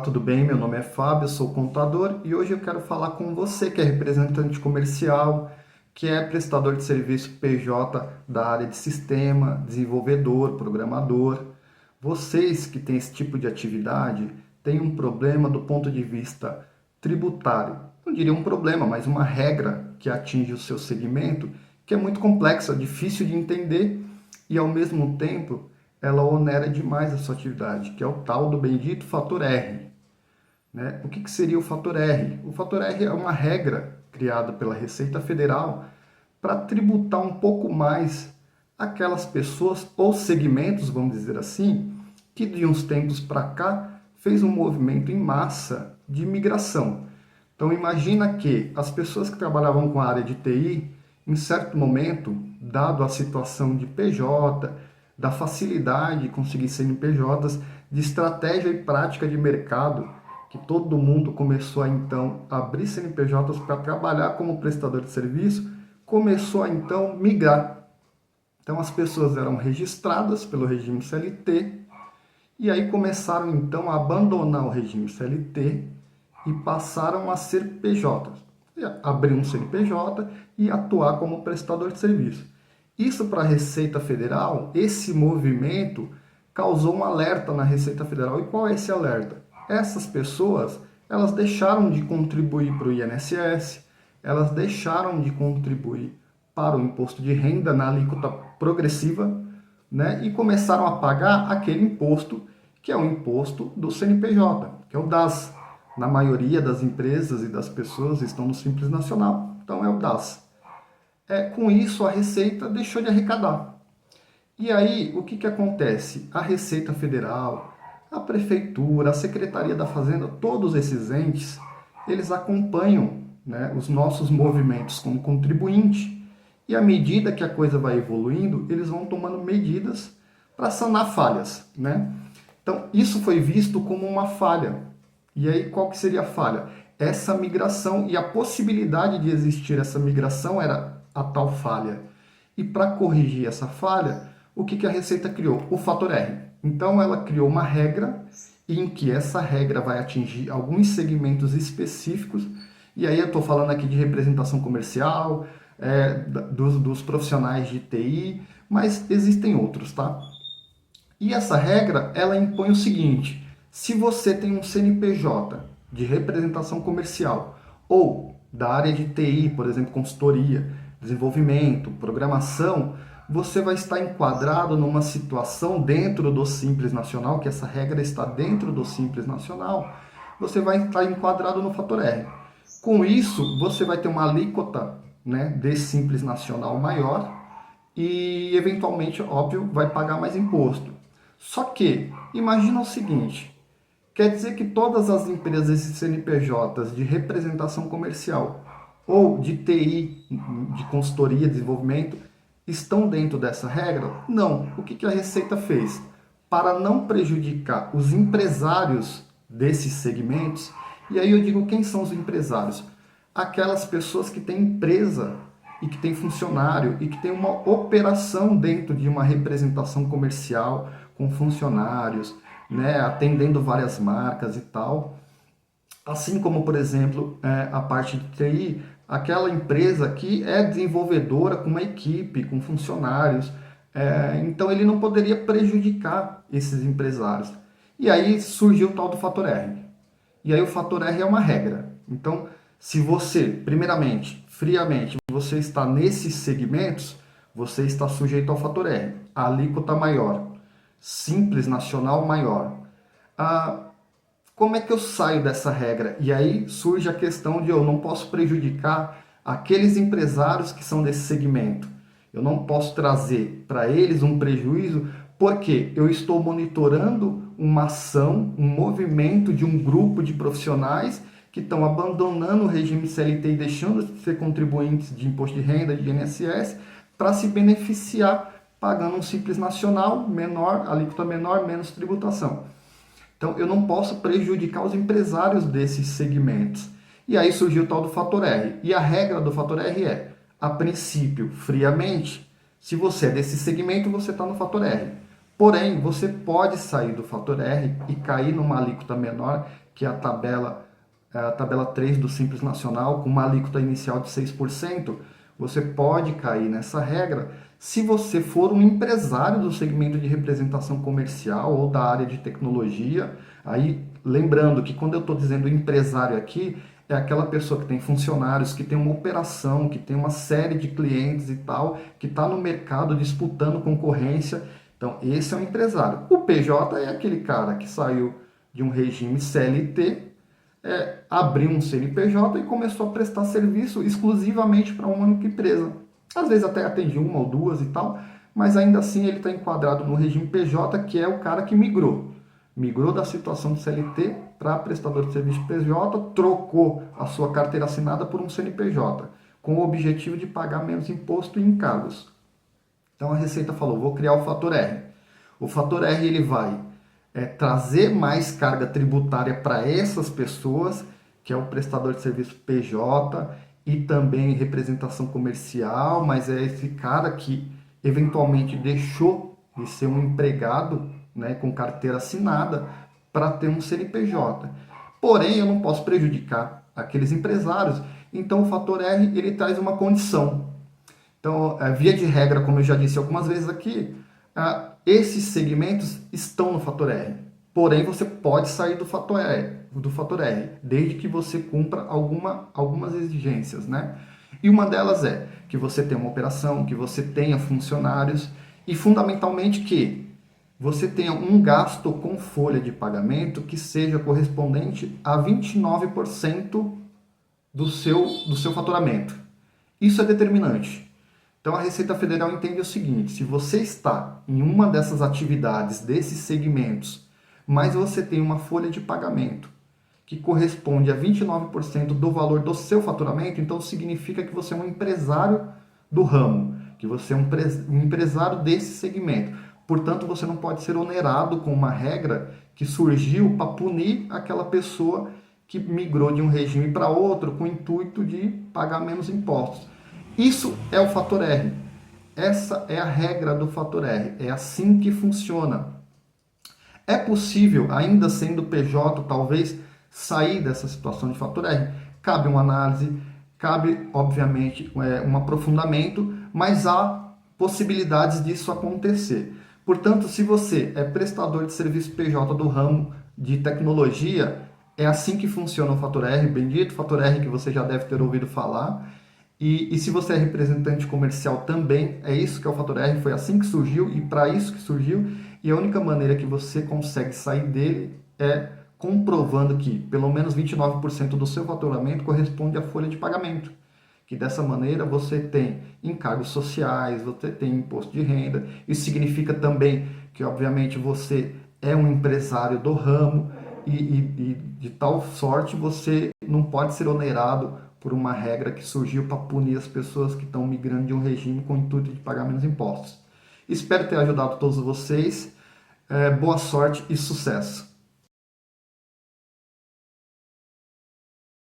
tudo bem? Meu nome é Fábio, sou contador e hoje eu quero falar com você que é representante comercial, que é prestador de serviço PJ da área de sistema, desenvolvedor, programador. Vocês que têm esse tipo de atividade têm um problema do ponto de vista tributário. Não diria um problema, mas uma regra que atinge o seu segmento, que é muito complexa, difícil de entender e ao mesmo tempo ela onera demais a sua atividade, que é o tal do bendito fator R. Né? O que seria o fator R? O fator R é uma regra criada pela Receita Federal para tributar um pouco mais aquelas pessoas ou segmentos, vamos dizer assim, que de uns tempos para cá fez um movimento em massa de migração. Então imagina que as pessoas que trabalhavam com a área de TI, em certo momento, dado a situação de PJ, da facilidade de conseguir CNPJs, de estratégia e prática de mercado, que todo mundo começou a então abrir CNPJs para trabalhar como prestador de serviço, começou a então migrar. Então as pessoas eram registradas pelo regime CLT e aí começaram então a abandonar o regime CLT e passaram a ser PJs. Abrir um CNPJ e atuar como prestador de serviço. Isso para a Receita Federal, esse movimento causou um alerta na Receita Federal. E qual é esse alerta? Essas pessoas, elas deixaram de contribuir para o INSS, elas deixaram de contribuir para o imposto de renda na alíquota progressiva, né? E começaram a pagar aquele imposto que é o imposto do CNPJ, que é o DAS. Na maioria das empresas e das pessoas estão no Simples Nacional, então é o DAS. Com isso, a Receita deixou de arrecadar. E aí, o que acontece? A Receita Federal, a Prefeitura, a Secretaria da Fazenda, todos esses entes, eles acompanham, né, os nossos movimentos como contribuinte. E à medida que a coisa vai evoluindo, eles vão tomando medidas para sanar falhas. Né? Então, isso foi visto como uma falha. E aí, qual que seria a falha? Essa migração e a possibilidade de existir essa migração era a tal falha. E para corrigir essa falha, o que a Receita criou? O fator R. Então ela criou uma regra em que essa regra vai atingir alguns segmentos específicos, e aí eu estou falando aqui de representação comercial, dos profissionais de TI, mas existem outros, tá? E essa regra, ela impõe o seguinte: se você tem um CNPJ de representação comercial ou da área de TI, por exemplo, consultoria, desenvolvimento, programação, você vai estar enquadrado numa situação dentro do Simples Nacional, que essa regra está dentro do Simples Nacional, você vai estar enquadrado no fator R. Com isso, você vai ter uma alíquota, né, de Simples Nacional maior e, eventualmente, óbvio, vai pagar mais imposto. Só que, imagina o seguinte, quer dizer que todas as empresas e CNPJs de representação comercial ou de TI, de consultoria, desenvolvimento, estão dentro dessa regra? Não. O que a Receita fez? Para não prejudicar os empresários desses segmentos, e aí eu digo quem são os empresários? Aquelas pessoas que têm empresa e que têm funcionário e que têm uma operação dentro de uma representação comercial com funcionários, né, atendendo várias marcas e tal. Assim como, por exemplo, a parte de TI, aquela empresa que é desenvolvedora com uma equipe, com funcionários. Então ele não poderia prejudicar esses empresários. E aí surgiu o tal do fator R. E aí o fator R é uma regra. Então, se você, primeiramente, friamente, você está nesses segmentos, você está sujeito ao fator R. A alíquota maior, Simples Nacional maior. Como é que eu saio dessa regra? E aí surge a questão de eu não posso prejudicar aqueles empresários que são desse segmento. Eu não posso trazer para eles um prejuízo porque eu estou monitorando uma ação, um movimento de um grupo de profissionais que estão abandonando o regime CLT e deixando de ser contribuintes de imposto de renda, de INSS, para se beneficiar pagando um Simples Nacional menor, alíquota menor, menos tributação. Então, eu não posso prejudicar os empresários desses segmentos. E aí surgiu o tal do fator R. E a regra do fator R é, a princípio, friamente, se você é desse segmento, você está no fator R. Porém, você pode sair do fator R e cair numa alíquota menor, que é a tabela 3 do Simples Nacional, com uma alíquota inicial de 6%, você pode cair nessa regra se você for um empresário do segmento de representação comercial ou da área de tecnologia. Aí, lembrando que quando eu estou dizendo empresário aqui, é aquela pessoa que tem funcionários, que tem uma operação, que tem uma série de clientes e tal, que está no mercado disputando concorrência. Então, esse é um empresário. O PJ é aquele cara que saiu de um regime CLT, abriu um CNPJ e começou a prestar serviço exclusivamente para uma única empresa. Às vezes até atende uma ou duas e tal, mas ainda assim ele está enquadrado no regime PJ, que é o cara que migrou. Migrou da situação de CLT para prestador de serviço PJ, trocou a sua carteira assinada por um CNPJ, com o objetivo de pagar menos imposto e encargos. Então a Receita falou, vou criar o Fator R. O Fator R ele vai trazer mais carga tributária para essas pessoas, que é o prestador de serviço PJ e também representação comercial, mas é esse cara que eventualmente deixou de ser um empregado, né, com carteira assinada para ter um CNPJ. Porém, eu não posso prejudicar aqueles empresários, então o Fator R ele traz uma condição. Então, via de regra, como eu já disse algumas vezes aqui, esses segmentos estão no Fator R. Porém, você pode sair do Fator R, desde que você cumpra algumas exigências, né? E uma delas é que você tenha uma operação, que você tenha funcionários e, fundamentalmente, que você tenha um gasto com folha de pagamento que seja correspondente a 29% do seu faturamento. Isso é determinante. Então, a Receita Federal entende o seguinte, se você está em uma dessas atividades, desses segmentos, mas você tem uma folha de pagamento que corresponde a 29% do valor do seu faturamento, então significa que você é um empresário do ramo, que você é um empresário desse segmento. Portanto, você não pode ser onerado com uma regra que surgiu para punir aquela pessoa que migrou de um regime para outro com o intuito de pagar menos impostos. Isso é o Fator R. Essa é a regra do Fator R. É assim que funciona. É possível, ainda sendo PJ, talvez, sair dessa situação de Fator R? Cabe uma análise, cabe, obviamente, um aprofundamento, mas há possibilidades disso acontecer. Portanto, se você é prestador de serviço PJ do ramo de tecnologia, é assim que funciona o Fator R, bendito Fator R que você já deve ter ouvido falar. E se você é representante comercial também, é isso que é o Fator R, foi assim que surgiu e para isso que surgiu. E a única maneira que você consegue sair dele é comprovando que pelo menos 29% do seu faturamento corresponde à folha de pagamento. Que dessa maneira você tem encargos sociais, você tem imposto de renda. Isso significa também que, obviamente, você é um empresário do ramo e de tal sorte você não pode ser onerado por uma regra que surgiu para punir as pessoas que estão migrando de um regime com o intuito de pagar menos impostos. Espero ter ajudado todos vocês. Boa sorte e sucesso!